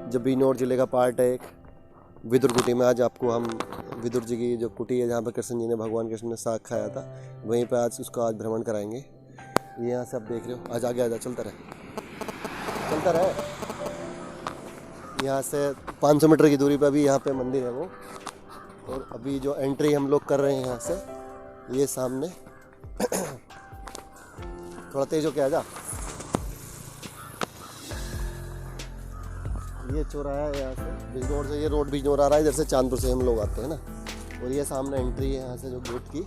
जो बिजनौर जिले का पार्ट है एक विदुर कुटी में। आज आपको हम विदुर जी की जो कुटी है जहाँ पर कृष्ण जी ने भगवान कृष्ण ने साग खाया था, वहीं पर आज उसका आज भ्रमण कराएंगे। ये यहाँ से आप देख रहे हो। आज आगे आजा, चलता रहे। यहाँ से 500 मीटर की दूरी पर अभी यहाँ पे मंदिर है वो। और अभी जो एंट्री हम लोग कर रहे हैं यहाँ से, ये सामने थोड़ा तेज हो के आजा। ये चौराहा है यहाँ से बिजनौर से, ये रोड बिजनौर आ रहा है, इधर से चांदपुर से हम लोग आते हैं ना। और ये सामने एंट्री है यहाँ से जो गेट की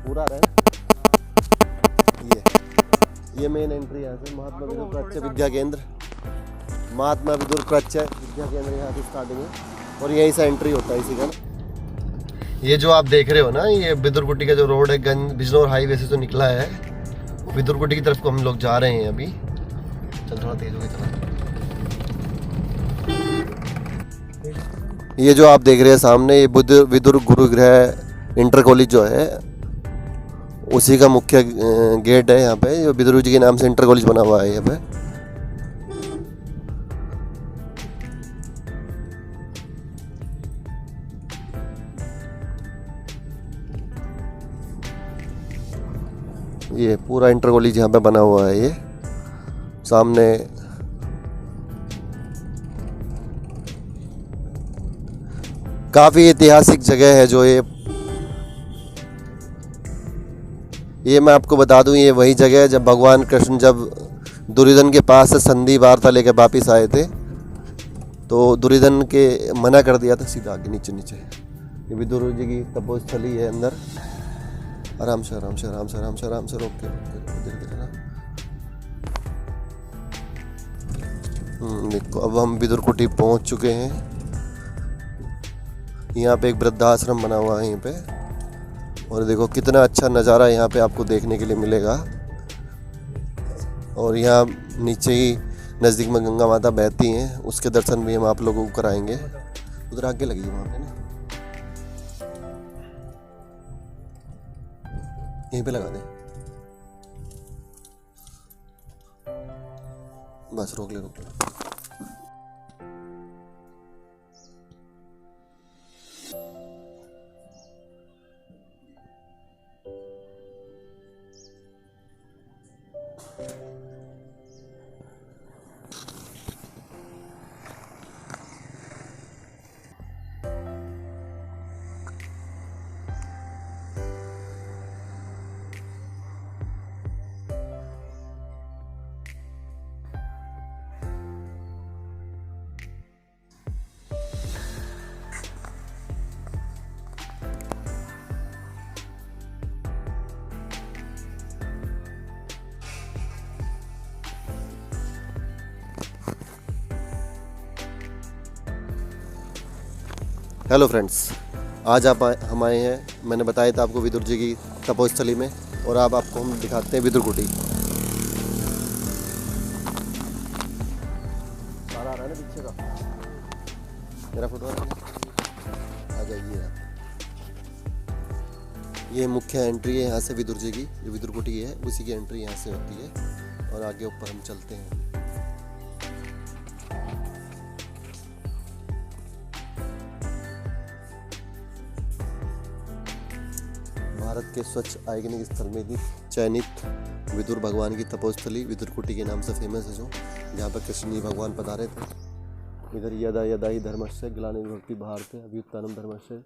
पूरा रहा है। ये मेन एंट्री यहाँ से महात्मा विदुर प्राच्य विद्या केंद्र, महात्मा विदुर प्राच्य विद्या केंद्र यहाँ से स्टार्टिंग है और यहीं से एंट्री होता है इसी का। ये जो आप देख रहे हो ना, ये विदुर कुटी का जो रोड है बिजनौर हाईवे से जो निकला है, विदुर कुटी की तरफ को हम लोग जा रहे हैं अभी। चल थोड़ा तेज हो गया चला। ये जो आप देख रहे हैं सामने, ये विदुर गुरुगृह इंटर कॉलेज जो है उसी का मुख्य गेट है यहाँ पे, जो विदुर जी के नाम से इंटर कॉलेज बना हुआ है यहाँ पे। ये पूरा इंटर कॉलेज यहाँ पे बना हुआ है। ये सामने काफी ऐतिहासिक जगह है जो ये मैं आपको बता दूं, ये वही जगह है जब भगवान कृष्ण जब दुर्योधन के पास से संधि वार्ता लेकर वापिस आए थे, तो दुर्योधन के मना कर दिया था। सीधा आगे नीचे ये विदुर जी की तपोस्थली है अंदर। आराम से रोक के देखो। अब हम विदुर कुटी पहुंच चुके हैं। यहाँ पे एक वृद्धाश्रम बना हुआ है यहीं पे, और देखो कितना अच्छा नज़ारा यहाँ पे आपको देखने के लिए मिलेगा। और यहाँ नीचे ही नज़दीक में गंगा माता बहती हैं, उसके दर्शन भी हम आप लोगों को कराएंगे। उधर आगे लगी वहाँ पे ना, यहीं पे लगा दे बस। रोक ले। हेलो फ्रेंड्स, आज हम आए हैं, मैंने बताया था आपको, विदुर जी की तपोस्थली में। और अब आपको हम दिखाते हैं विदुर कुटी। सारा आ रहा है ना पीछे का, मेरा फोटो आ जाइए। ये मुख्य एंट्री है यहाँ से विदुर जी की, जो विदुर कुटी है उसी की एंट्री यहाँ से होती है। और आगे ऊपर हम चलते हैं। भारत के स्वच्छ आइकनिक स्थल में भी चयनित विदुर भगवान की तपोस्थली विदुर कुटी के नाम से फेमस है, जो जहाँ पर कृष्ण जी भगवान पधारे थे। इधर यदा यदा ही धर्मस्य ग्लानिर्भवति भारते अभ्युत्थानम् धर्मस्य,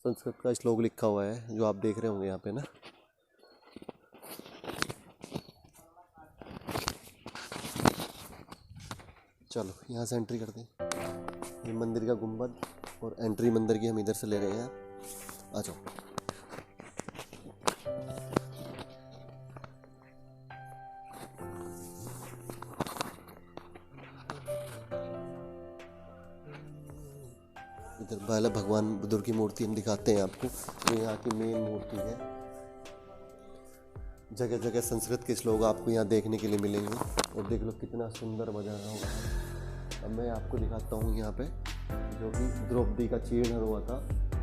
संस्कृत का श्लोक लिखा हुआ है जो आप देख रहे होंगे यहाँ पे ना। चलो यहाँ से एंट्री करते हैं। ये मंदिर का गुंबद और एंट्री मंदिर की हम इधर से ले रहे हैं। आ जाओ। इधर पहले भगवान बुद्ध की मूर्ति हम दिखाते हैं आपको। ये यहाँ की मेन मूर्ति है। जगह जगह संस्कृत के श्लोक आपको यहाँ देखने के लिए मिलेंगे। और देख लो कितना सुंदर बजा रहा होगा। अब मैं आपको दिखाता हूँ यहाँ पे, जो कि द्रौपदी का चीर्ण हुआ था।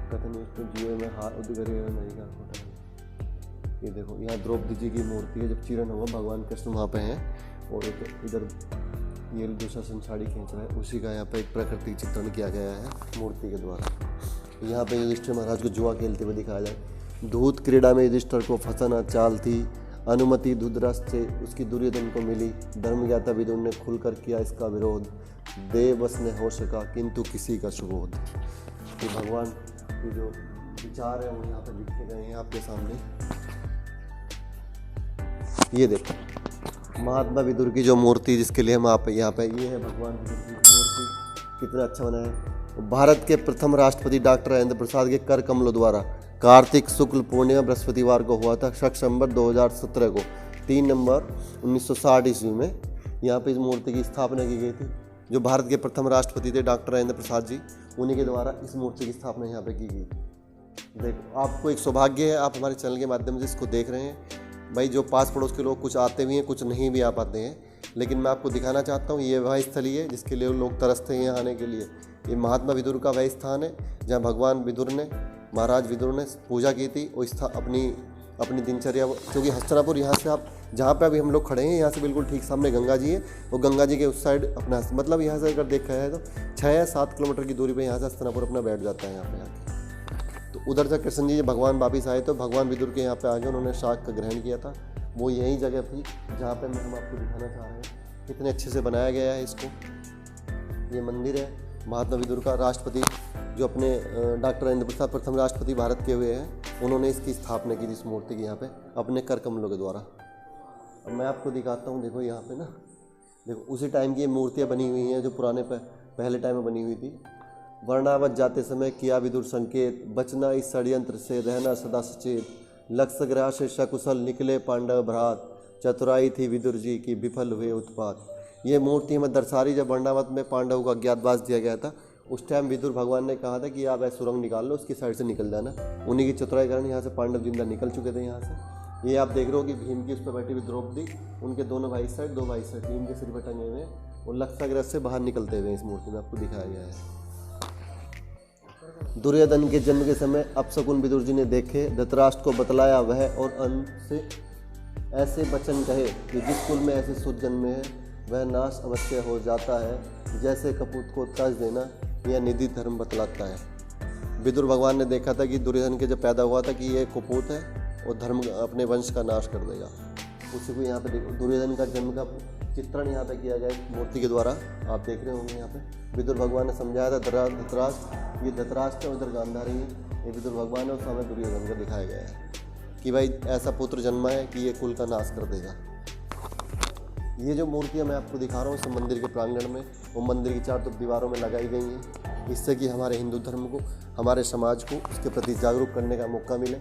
कथन जीव में हार उदगर नहीं का होता है। ये देखो यहाँ द्रौपदी जी की मूर्ति है, जब चीर्ण हुआ भगवान कृष्ण वहाँ पे हैं। और इधर ये जो शशन साड़ी खींच रहा है उसी का यहाँ पे एक प्राकृतिक चित्रण किया गया है मूर्ति के द्वारा। यहाँ पे युधिष्ठिर महाराज को जुआ खेलते हुए दिखाया जाए। धूत क्रीड़ा में युधिष्ठिर को फंसाना चाल थी, अनुमति धृतराष्ट्र से उसकी दुर्योधन को मिली। धर्मज्ञाता विदुर ने खुलकर किया इसका विरोध, देववश ने हो सका किंतु किसी का सुबोध। तो भगवान के जो विचार है वो यहाँ पे लिखे गए हैं आपके सामने। ये देखो महात्मा विदुर की जो मूर्ति जिसके लिए हम आप यहाँ पे, ये है भगवान विदुर की मूर्ति। कितना अच्छा बना है। भारत के प्रथम राष्ट्रपति डॉक्टर राजेंद्र प्रसाद के कर कमलों द्वारा कार्तिक शुक्ल पूर्णिमा बृहस्पतिवार को हुआ था 6 सितंबर 2017 को। 3 नवंबर 1960 ईस्वी में यहाँ पे इस मूर्ति की स्थापना की गई थी। जो भारत के प्रथम राष्ट्रपति थे डॉक्टर राजेंद्र प्रसाद जी, उन्हीं के द्वारा इस मूर्ति की स्थापना यहाँ पे की गई थी। देखो आपको एक सौभाग्य है, आप हमारे चैनल के माध्यम से इसको देख रहे हैं। भाई जो पास पड़ोस के लोग कुछ आते भी हैं, कुछ नहीं भी आ पाते हैं, लेकिन मैं आपको दिखाना चाहता हूँ ये वह स्थली है जिसके लिए लोग तरसते हैं यहाँ आने के लिए। ये महात्मा विदुर का वह स्थान है जहाँ भगवान विदुर ने, महाराज विदुर ने पूजा की थी। वो अपनी दिनचर्या, क्योंकि हस्तिनापुर यहाँ से आप जहाँ पे अभी हम लोग खड़े हैं यहाँ से बिल्कुल ठीक सामने गंगा जी है। वो गंगा जी के उस साइड अपना, मतलब यहाँ से अगर देखा है तो 6 या 7 किलोमीटर की दूरी पे यहाँ से हस्तिनापुर अपना बैठ जाता है यहाँ पे आके। तो उधर से कृष्ण जी भगवान वापिस आए तो भगवान विदुर के यहाँ पे आके उन्होंने शाक का ग्रहण किया था। वो यही जगह थी जहाँ पे हम आपको दिखाना चाह रहे हैं। कितने अच्छे से बनाया गया है इसको। ये मंदिर है महात्मा विदुर का। राष्ट्रपति जो अपने डॉक्टर राजेंद्र प्रसाद प्रथम राष्ट्रपति भारत के हुए हैं, उन्होंने इसकी स्थापना की थी इस मूर्ति की यहाँ पे अपने कर कमलों के द्वारा। अब मैं आपको दिखाता हूँ। देखो यहाँ पे ना, देखो उसी टाइम की ये मूर्तियाँ बनी हुई हैं जो पुराने पहले टाइम में बनी हुई थी। वर्णावत जाते समय किया विदुर संकेत, बचना इस षड्यंत्र से रहना सदा सचेत। लक्ष्य ग्रह से सकुशल निकले पांडव भ्रात, चतुराई थी विदुर जी की विफल हुए उत्पात। ये मूर्ति हमें दर्शा रही जब वर्णावत में पांडवों को अज्ञातवास दिया गया था, उस टाइम विदुर भगवान ने कहा था कि आप ऐसे सुरंग निकाल लो, उसकी साइड से निकल जाना। उन्हीं की चतुराई कारण यहाँ से पांडव जिंदा निकल चुके थे यहाँ से। ये आप देख रहे हो कि भीम की उस पर बैठी हुई द्रौपदी, उनके दोनों भाई साइड, 2 भाई साइड भीम के सिर पर टंगे हुए हैं और लक्षाग्रह से बाहर निकलते हुए इस मूर्ति में आपको दिखाया गया है। दुर्योधन के जन्म के समय अपशकुन विदुर जी ने देखे, धृतराष्ट्र को बतलाया वह और अन्न से ऐसे वचन कहे कि जिस कुल में ऐसे सुत जन्मे है वह नाश अवश्य हो जाता है। जैसे कपूत को तज देना यह निधि धर्म बतलाता है। विदुर भगवान ने देखा था कि दुर्योधन के जब पैदा हुआ था कि ये कपूत है और धर्म अपने वंश का नाश कर देगा। उसी को यहाँ पे देखो दुर्योधन का जन्म का चित्रण यहाँ पे किया गया मूर्ति के द्वारा। आप देख रहे होंगे यहाँ पे विदुर भगवान ने समझाया था धृतराष्ट्र, ये धृतराष्ट्र उधर गांधारी है, ये विदुर भगवान है और सामने दुर्योधन को दिखाया गया है कि भाई ऐसा पुत्र जन्मा है कि ये कुल का नाश कर देगा। ये जो मूर्तियाँ मैं आपको दिखा रहा हूँ इस मंदिर के प्रांगण में, वो मंदिर की 4 दीवारों में लगाई गई हैं, इससे कि हमारे हिंदू धर्म को, हमारे समाज को उसके प्रति जागरूक करने का मौका मिले।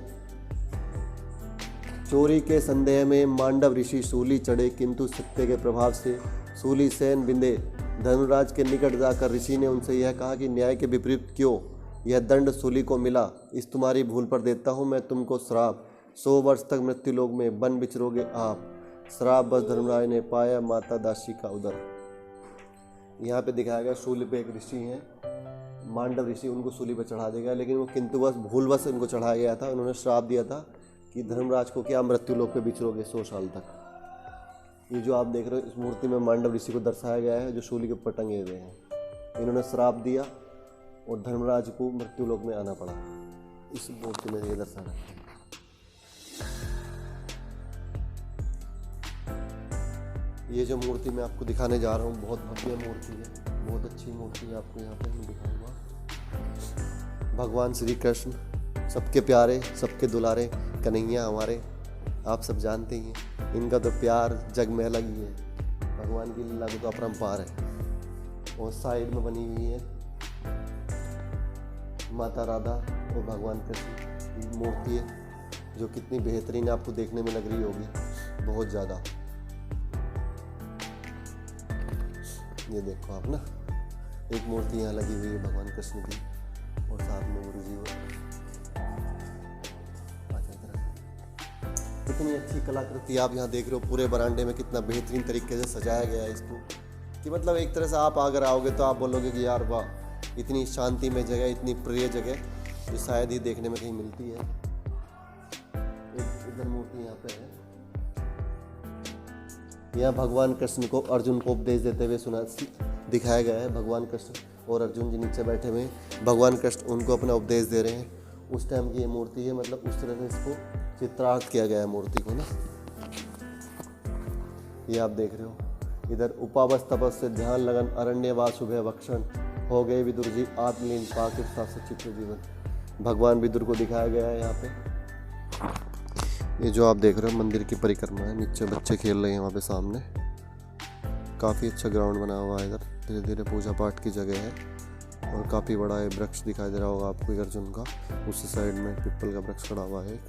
चोरी के संदेह में मांडव ऋषि सूली चढ़े, किंतु सत्य के प्रभाव से सूली सेन बिंदे। धर्मराज के निकट जाकर ऋषि ने उनसे यह कहा कि न्याय के विपरीत क्यों यह दंड सूली को मिला। इस तुम्हारी भूल पर देता हूँ मैं तुमको श्राप, 100 वर्ष तक मृत्युलोक में बन बिचरोगे आप। श्राप बस धर्मराज ने पाया माता दासी का उदर। यहाँ पे दिखाया गया सूली पे एक ऋषि हैं, मांडव ऋषि, उनको सूली पर चढ़ा देगा, लेकिन वो किंतु बस भूलवश उनको चढ़ाया गया था। उन्होंने श्राप दिया था कि धर्मराज को क्या मृत्युलोक पे बिचरोगे 100 साल तक। ये जो आप देख रहे हो इस मूर्ति में मांडव ऋषि को दर्शाया गया है जो सूली के ऊपर टंगे हुए हैं। इन्होंने श्राप दिया और धर्मराज को मृत्युलोक में आना पड़ा। इस मूर्ति में ये दर्शाया है। ये जो मूर्ति मैं आपको दिखाने जा रहा हूँ बहुत भव्य मूर्ति है, बहुत अच्छी मूर्ति है। आपको यहाँ पे मैं दिखाऊंगा। भगवान श्री कृष्ण सबके प्यारे, सबके दुलारे कन्हैया हमारे, आप सब जानते ही हैं इनका तो प्यार जग में अलग ही है। भगवान की लीला को तो अपरंपार है। और साइड में बनी हुई है माता राधा और भगवान कृष्ण की मूर्ति है जो कितनी बेहतरीन आपको देखने में लग रही होगी, बहुत ज़्यादा। ये देखो आप ना, एक मूर्ति यहाँ लगी हुई है भगवान कृष्ण की और साथ में गुरु जी। कितनी अच्छी कलाकृति आप यहाँ देख रहे हो। पूरे बरामदे में कितना बेहतरीन तरीके से सजाया गया है इसको, कि मतलब एक तरह से आप अगर आओगे तो आप बोलोगे कि यार वाह, इतनी शांति में जगह, इतनी प्रिय जगह जो शायद ही देखने में कहीं मिलती है। एक इधर मूर्ति यहाँ पे है, यहाँ भगवान कृष्ण को अर्जुन को उपदेश देते हुए दिखाया गया है। भगवान कृष्ण और अर्जुन जी नीचे बैठे हुए हैं, भगवान कृष्ण उनको अपना उपदेश दे रहे हैं। उस टाइम की ये मूर्ति है, मतलब उस तरह से इसको चित्रार्थ किया गया है मूर्ति को ना। ये आप देख रहे हो, इधर उपावस तपस्या ध्यान लगन अरण्यवास शुभ भक्षण हो गए विदुर जी आत्मलीन पाकिस्ता सचित्र जीवन। भगवान विदुर को दिखाया गया है यहाँ पे। ये जो आप देख रहे हो मंदिर की परिक्रमा है, नीचे बच्चे खेल रहे हैं वहाँ पे सामने। काफ़ी अच्छा ग्राउंड बना हुआ है, इधर धीरे धीरे पूजा पाठ की जगह है। और काफ़ी बड़ा ये वृक्ष दिखाई दे रहा होगा आपको अर्जुन का। उस साइड में पीपल का वृक्ष खड़ा हुआ है।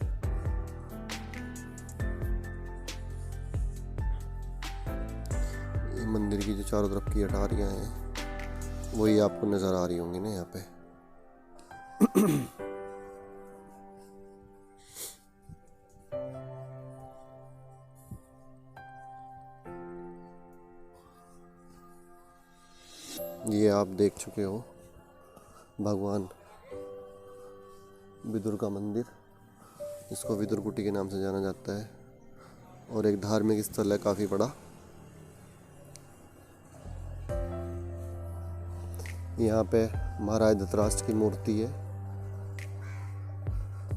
मंदिर की जो चारों तरफ की अटारियाँ हैं वही आपको नज़र आ रही होंगी ना यहाँ पे। ये आप देख चुके हो भगवान विदुर का मंदिर, इसको विदुर कुटी के नाम से जाना जाता है और एक धार्मिक स्थल है काफ़ी बड़ा। यहाँ पे महाराज धृतराष्ट्र की मूर्ति है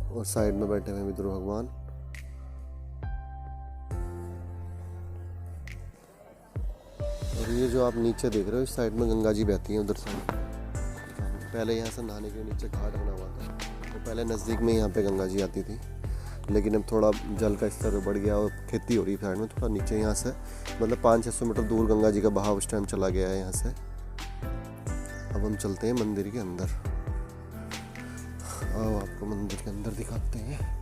और साइड में बैठे हुए विदुर भगवान। और ये जो आप नीचे देख रहे हो इस साइड में गंगा जी बहती हैं उधर साइड। पहले यहाँ से नहाने के नीचे घाट बना हुआ था, तो पहले नज़दीक में यहाँ पे गंगा जी आती थी, लेकिन अब थोड़ा जल का स्तर बढ़ गया और खेती हो रही है साइड में। थोड़ा नीचे यहाँ से मतलब 500-600 मीटर दूर गंगा जी का बहाव उस टाइम चला गया है यहाँ से। अब हम चलते हैं मंदिर के अंदर। आओ आपको मंदिर के अंदर दिखाते हैं।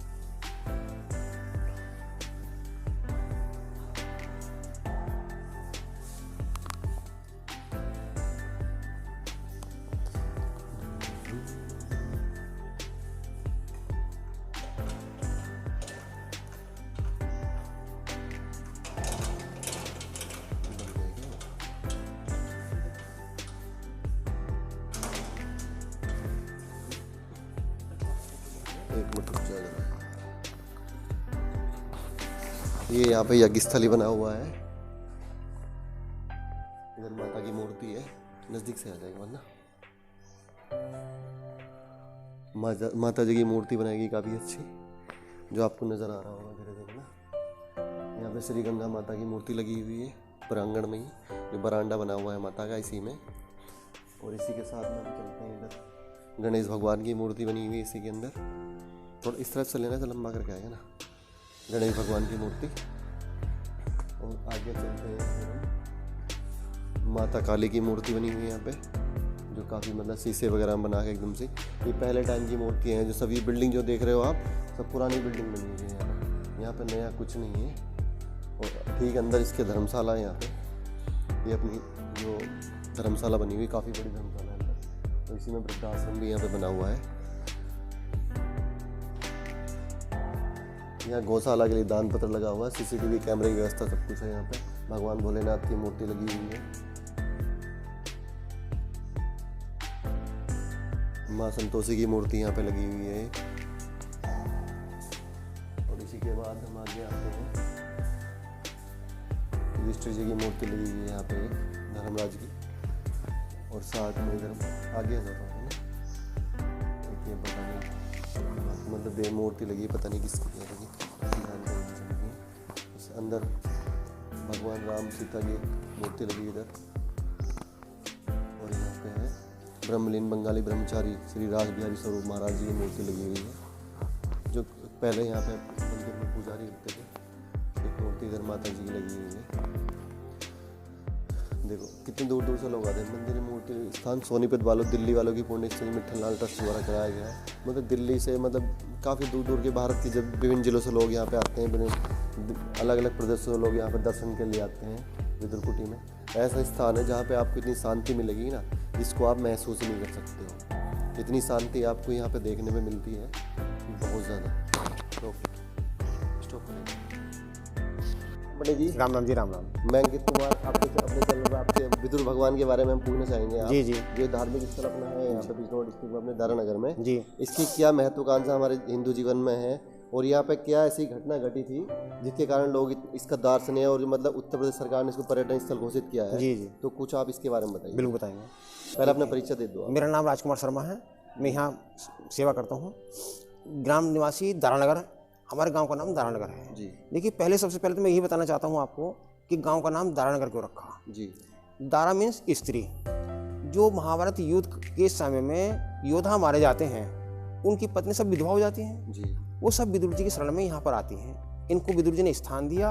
ये यहाँ पे यज्ञस्थली बना हुआ है। इधर माता की मूर्ति है, नजदीक से आ जाएगा वरना। माता जी की मूर्ति बनाएगी काफ़ी अच्छी, जो आपको नज़र आ रहा होगा धीरे धीरे ना। यहाँ पे श्री गंगा माता की मूर्ति लगी हुई है प्रांगण में ही, जो बरांडा बना हुआ है माता का इसी में। और इसी के साथ में हम चलते हैं इधर गणेश भगवान की मूर्ति बनी हुई है इसी के अंदर। थोड़ा इस तरफ से लेना तो लंबा करके आएगा ना गणेश भगवान की मूर्ति। और आगे चलते हैं, माता काली की मूर्ति बनी हुई है यहाँ पे, जो काफ़ी मतलब शीशे वगैरह बना के एकदम से। ये पहले टाइम की मूर्ति हैं। जो सभी बिल्डिंग जो देख रहे हो आप, सब पुरानी बिल्डिंग बनी हुई है यहाँ पे नया कुछ नहीं है। और ठीक अंदर इसके धर्मशाला है यहाँ पे। ये अपनी जो धर्मशाला बनी हुई, काफ़ी बड़ी धर्मशाला है अंदर। तो इसी में वृद्धाश्रम भी यहाँ पे बना हुआ है। यहाँ गौशाला के लिए दान पत्र लगा हुआ है, सीसीटीवी कैमरे की व्यवस्था सब कुछ है यहाँ पे। भगवान भोलेनाथ की मूर्ति लगी हुई है। माँ संतोषी की मूर्ति यहाँ पे लगी हुई है। और इसी के बाद हम आगे आते हैं, युधिष्ठिर जी की मूर्ति लगी हुई है यहाँ पे धर्मराज की। और साथ में इधर आगे जाता है ना, देखिए पता नहीं मतलब देव मूर्ति लगी, पता नहीं किसकी लगी। उस अंदर भगवान राम सीता की मूर्ति लगी इधर। और यहाँ पे है ब्रह्मलीन बंगाली ब्रह्मचारी श्री राज बिहारी स्वरूप महाराज जी की मूर्ति लगी हुई है, जो पहले यहाँ पे मंदिर में पुजारी होते थे। एक मूर्ति इधर माता जी की लगी हुई है। देखो कितने दूर दूर से लोग आते हैं। मंदिर में मूर्ति स्थान सोनीपत वालों दिल्ली वालों की पुण्यस्थली मिट्ठन लाल ट्रस्ट द्वारा कराया गया है। मतलब दिल्ली से मतलब काफ़ी दूर दूर के भारत के जब विभिन्न जिलों से लोग यहाँ पे आते हैं, अलग अलग प्रदेशों से लोग यहाँ पे दर्शन के लिए आते हैं विदुर कुटी में। ऐसा स्थान है जहाँ पे आपको इतनी शांति मिलेगी ना, जिसको आप महसूस ही नहीं कर सकते हो। इतनी शांति आपको यहाँ पे देखने में मिलती है बहुत ज़्यादा। बड़े जी राम राम जी। राम राम। मैं अंकित कुमार आपके अपने चैनल पर आपसे विदुर भगवान के बारे में हम पूछना चाहेंगे। आप जी जी। जो धार्मिक स्थल अपना है यहाँ पे बिजनौर डिस्ट्रिक्ट में अपने दारा नगर में जी, इसकी क्या महत्वाकांक्षा हमारे हिंदू जीवन में है, और यहाँ पे क्या ऐसी घटना घटी थी जिसके कारण लोग इसका दर्शनीय और मतलब उत्तर प्रदेश सरकार ने इसको पर्यटन स्थल घोषित किया है। जी जी, तो कुछ आप इसके बारे में बताइए। बिल्कुल बताएंगे। पहले अपना परिचय दे दो आप। मेरा नाम राजकुमार शर्मा है, मैं यहाँ सेवा करता हूँ। ग्राम निवासी दारानगर, हमारे गांव का नाम दारानगर है जी। देखिए, पहले सबसे पहले तो मैं यही बताना चाहता हूँ आपको कि गांव का नाम दारानगर क्यों रखा। जी। दारा मीन्स स्त्री। जो महाभारत युद्ध के समय में योद्धा मारे जाते हैं, उनकी पत्नी सब विधवा हो जाती हैं जी। वो सब विदुर जी की शरण में यहाँ पर आती हैं। इनको विदुर जी ने स्थान दिया,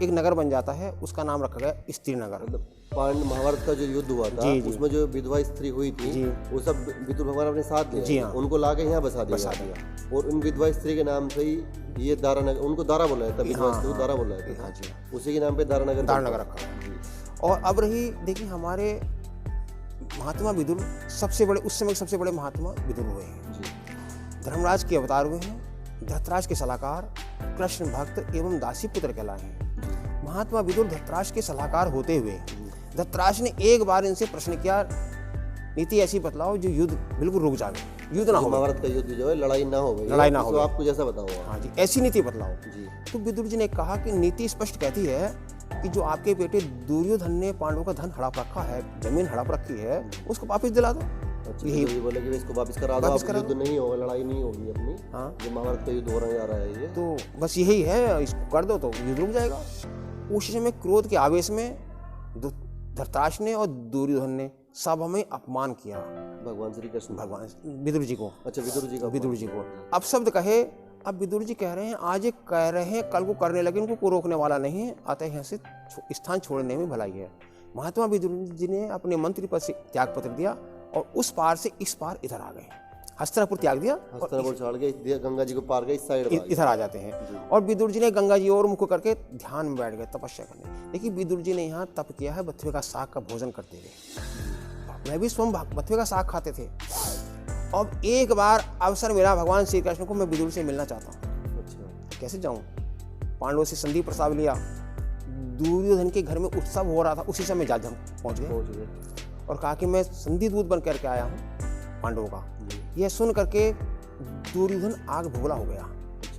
एक नगर बन जाता है, उसका नाम रखा गया स्त्री नगर। मतलब महाभारत का जो युद्ध हुआ था जी, जी। उसमें जो विधवा स्त्री हुई थी जी। वो सब विदुर भगवान अपने साथ ले जी आए, हाँ। उनको लाके यहाँ बसा दिया। और उन विधवा स्त्री के नाम से ही ये दारानगर, उनको दारा बोला जाता है, विधवा स्त्री को दारा बोला जाता हाँ है, जी, उसी के नाम पे दारानगर रखा। और अब रही देखिए, हमारे महात्मा विदुर सबसे बड़े, उस समय के सबसे बड़े महात्मा विदुर हुए हैं। धर्मराज के अवतार हुए हैं, धृतराष्ट्र के सलाहकार, कृष्ण भक्त एवं दासी पुत्र कहलाए हैं। महात्मा विदुर धृतराष्ट्र के सलाहकार होते हुए धृतराष्ट्र ने एक बार इनसे प्रश्न किया, नीति ऐसी बतलाओ जो युद्ध बिल्कुल रुक जाए, युद्ध ना हो, महाभारत का युद्ध जो है लड़ाई ना हो, लड़ाई ना हो, तो आपको जैसा बताओ। हाँ जी, ऐसी नीति बतलाओ जी। तो विदुर जी ने कहा कि नीति स्पष्ट कहती है कि जो आपके बेटे दुर्योधन ने पांडवों का धन हड़प रखा है, जमीन हड़प रखी है, उसको वापस दिला दो। अच्छा, यही तो बोले कि इसको वापस करा दो, आप युद्ध नहीं होगा, लड़ाई नहीं होगी अपनी। हाँ, जो महाभारत का युद्ध हो रहा है ये, तो बस यही है, इसको कर दो तो युद्ध रुक जाएगा। उस समय क्रोध के आवेश में धृतराष्ट्र ने और दुर्योधन ने सभा में अपमान किया भगवान श्री कृष्ण, भगवान विदुर जी को। अच्छा, विदुर जी को। अब शब्द कहे, अब विदुर जी कह रहे हैं, आज एक कह रहे हैं, कल को करने लगे, उनको कोई रोकने वाला नहीं है, अतः यहाँ से स्थान छोड़ने में भलाई है। महात्मा विदुर जी ने अपने मंत्री पद से त्याग पत्र दिया और उस पार से इस पार इधर आ गए। हस्तिनापुर त्याग दिया, हस्तिनापुर छोड़ के गंगा जी को पार गए, इस साइड इधर आ जाते हैं। और विदुर जी ने गंगा जी और मुख करके ध्यान में बैठ गए, तपस्या करने। देखिए, विदुर जी ने यहाँ तप किया है बथुए का साग का भोजन करते हुए। मैं भी स्वयं बथुए का साग खाते थे। अब एक बार अवसर मिला भगवान श्री कृष्ण को, मैं विदुर से मिलना चाहता हूँ। अच्छा। कैसे जाऊँ? पांडवों से संधि प्रस्ताव लिया, दुर्योधन के घर में उत्सव हो रहा था, उसी समय जा पहुँच गए और कहा कि मैं संधि दूत बन करके आया हूँ पांडवों का। यह सुन करके दुर्योधन आग भोगला हो गया,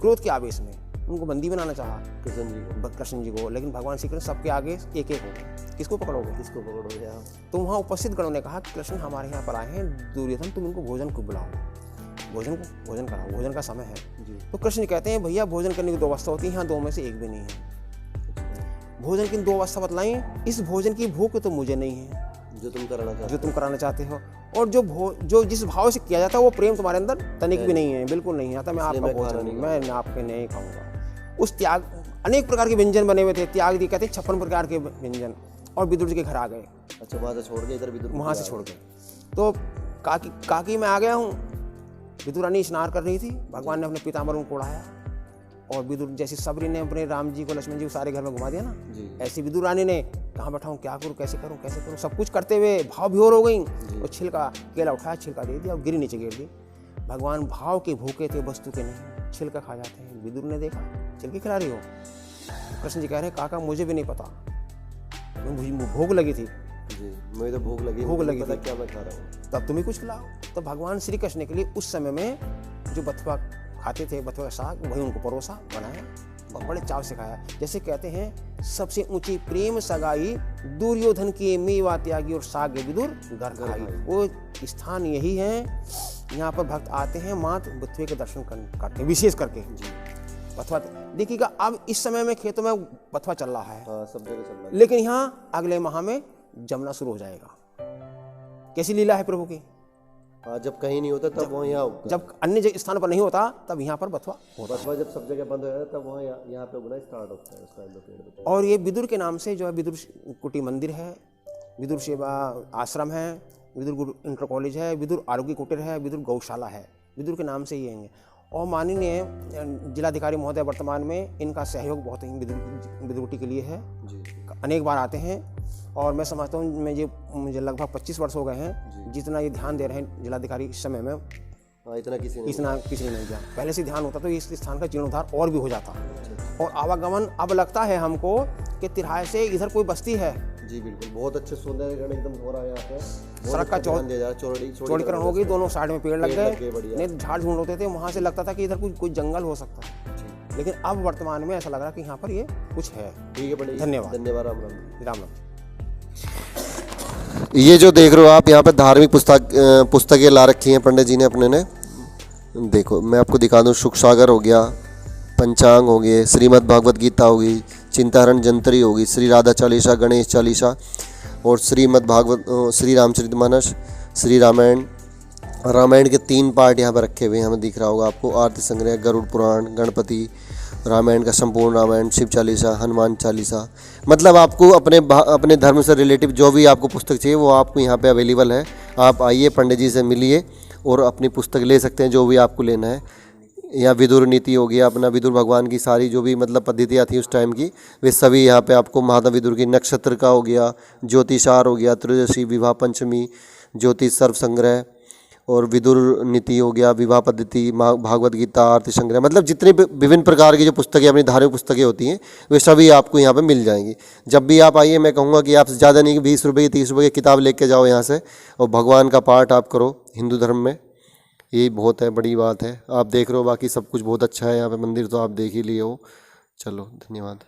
क्रोध के आवेश में उनको बंदी बनाना चाहा कृष्ण जी को, लेकिन भगवान श्री कृष्ण सबके आगे एक एक हो गए। किसको पकड़ोगे यार? तो वहाँ उपस्थित गणों ने कहा, कृष्ण हमारे यहाँ पर आए हैं, दुर्योधन तुम इनको भोजन को बुलाओ, भोजन कराओ, भोजन का समय है। तो कृष्ण कहते हैं, भैया भोजन करने की दो अवस्था होती है, यहाँ दो में से एक भी नहीं है। भोजन की दो अवस्था बतलाई, इस भोजन की भूख तो मुझे नहीं है जो तुम कराना चाहते हो, और जो जिस भाव से किया जाता है वो प्रेम तुम्हारे अंदर तनिक भी नहीं है, बिल्कुल नहीं आता। मैं आपका भोजन मैं आपके नहीं खाऊंगा। उस त्याग, अनेक प्रकार के व्यंजन बने हुए थे, त्याग दिए, कहते 56 प्रकार के व्यंजन, और विदुर जी के घर आ गए। अच्छा, वहाँ से छोड़ गए, इधर विदुर वहाँ से छोड़ गए। तो काकी मैं आ गया हूँ। विदुर रानी स्नान कर रही थी, भगवान ने अपने पीताम्बर उनको उड़ाया, और विदुर जैसे सबरी ने अपने राम जी को, लक्ष्मण जी को सारे घर में घुमा दिया ना, ऐसी विदुर रानी ने कहाँ बैठाऊँ, क्या करूँ, कैसे करूँ, सब कुछ करते हुए भाव विभोर हो गई। और छिलका केला उठाया, छिलका दे दिया और गिरी नीचे गिर दी। भगवान भाव के भूखे थे, वस्तु के नहीं, छिलका खा जाते हैं। विदुर ने देखा, छिलके खिला रही हो? कृष्ण जी कह रहे हैं, काका मुझे भी नहीं पता, भूख लगी थी, मुझे तो भूख लगी थी, क्या मैं खा रहा हूँ, तब तुम्हें कुछ खिलाओ। तब भगवान श्री कृष्ण के लिए उस समय में जो बथुआ खाते थे, बथुआ का साग, वही उनको परोसा, बनाया और बड़े चाव से खाया। जैसे कहते हैं, सबसे ऊंची प्रेम सगाई दुर्योधन की मेवा त्यागी और साग विदुर घर खाई। वो स्थान यही है, यहाँ पर भक्त आते हैं मात्र बथुए के दर्शन करते हैं, विशेष करके बथुआ। देखिएगा, अब इस समय में खेतों में बथुआ चल रहा है, सब जगह चल रहा है, लेकिन यहाँ अगले माह में जमना शुरू हो जाएगा। कैसी लीला है प्रभु की। जब कहीं नहीं होता तब वहाँ यहाँ होता, जब अन्य स्थान पर नहीं होता तब यहाँ पर बथुआ होता। बथुआ जब सब जगह बंद हो जाता है तब वहाँ यहाँ पे उगना स्टार्ट होता है उसका। और ये विदुर के नाम से जो है विदुर कुटी मंदिर है, विदुर सेवा आश्रम है, विदुर गुरु इंटर कॉलेज है, विदुर आरोग्य कुटीर है, विदुर गौशाला है, विदुर के नाम से ही हैं। और माननीय जिलाधिकारी महोदय वर्तमान में इनका सहयोग बहुत ही विदुर कुटी के लिए है, अनेक बार आते हैं। और मैं समझता हूँ मुझे लगभग 25 वर्ष हो गए हैं जितना ये ध्यान दे रहे हैं जिलाधिकारी इस समय में, इतना किसी ने नहीं दिया। पहले से ध्यान होता तो इस स्थान का जीर्णोद्धार और भी हो जाता। और आवागमन अब लगता है हमको कि तिराहे से इधर कोई बस्ती है, जी बिल्कुल, बहुत अच्छे सौंदर्यीकरण एकदम हो रहा है यहाँ पे। बहुत सड़क का अच्छा ध्यान दिया जा रहा है, चौड़ीकरण हो गई, दोनों साइड में पेड़ लग पेड़ लग गए। गए, बढ़िया। नहीं तो झाड़ झूड़ होते थे, वहाँ से लगता था कि इधर कोई जंगल हो सकता है, जी, लेकिन अब वर्तमान में ऐसा लग रहा है कि यहाँ पर ये कुछ है। ठीक है पंडित जी, धन्यवाद। धन्यवाद, राम राम। राम राम। ये जो देख रहे हो आप यहाँ पे धार्मिक पुस्तकें ला रखी हैं पंडित जी ने अपने ने। देखो मैं आपको दिखा दूँ, सुख सागर हो गया, पंचांग हो गए, श्रीमद् भागवत गीता होगी, चिंताहरण जंत्री होगी, श्री राधा चालीसा, गणेश चालीसा और श्रीमद् भागवत, श्री रामचरितमानस, श्री रामायण। रामायण के 3 पार्ट यहाँ पर रखे हुए हैं, हमें दिख रहा होगा आपको। आरती संग्रह, गरुड़ पुराण, गणपति, रामायण का संपूर्ण रामायण, शिव चालीसा, हनुमान चालीसा। मतलब आपको अपने धर्म से रिलेटिव जो भी आपको पुस्तक चाहिए वो आपको यहाँ पे अवेलेबल है। आप आइए, पंडित जी से मिलिए और अपनी पुस्तक ले सकते हैं जो भी आपको लेना है। या विदुर नीति हो गया, अपना विदुर भगवान की सारी जो भी मतलब पद्धतियाँ थी उस टाइम की, वे सभी यहाँ पे आपको। महात्मा विदुर की नक्षत्र का हो गया, ज्योतिषार हो गया, त्रयोदशी, विवाह पंचमी, ज्योतिष सर्व संग्रह और विदुर नीति हो गया, विवाह पद्धति, भागवत गीता, आरती संग्रह। मतलब जितनी विभिन्न प्रकार की जो पुस्तकें, अपनी धार्मिक पुस्तकें होती हैं, वे सभी आपको यहाँ पे मिल जाएंगी। जब भी आप आइए, मैं कहूँगा कि आप ज़्यादा नहीं, 20 रुपये की, 30 रुपये की किताब लेके जाओ यहाँ से और भगवान का पाठ आप करो हिंदू धर्म में। यही बहुत है, बड़ी बात है। आप देख रहे हो, बाकी सब कुछ बहुत अच्छा है यहाँ पे। मंदिर तो आप देख ही लिए हो। चलो, धन्यवाद।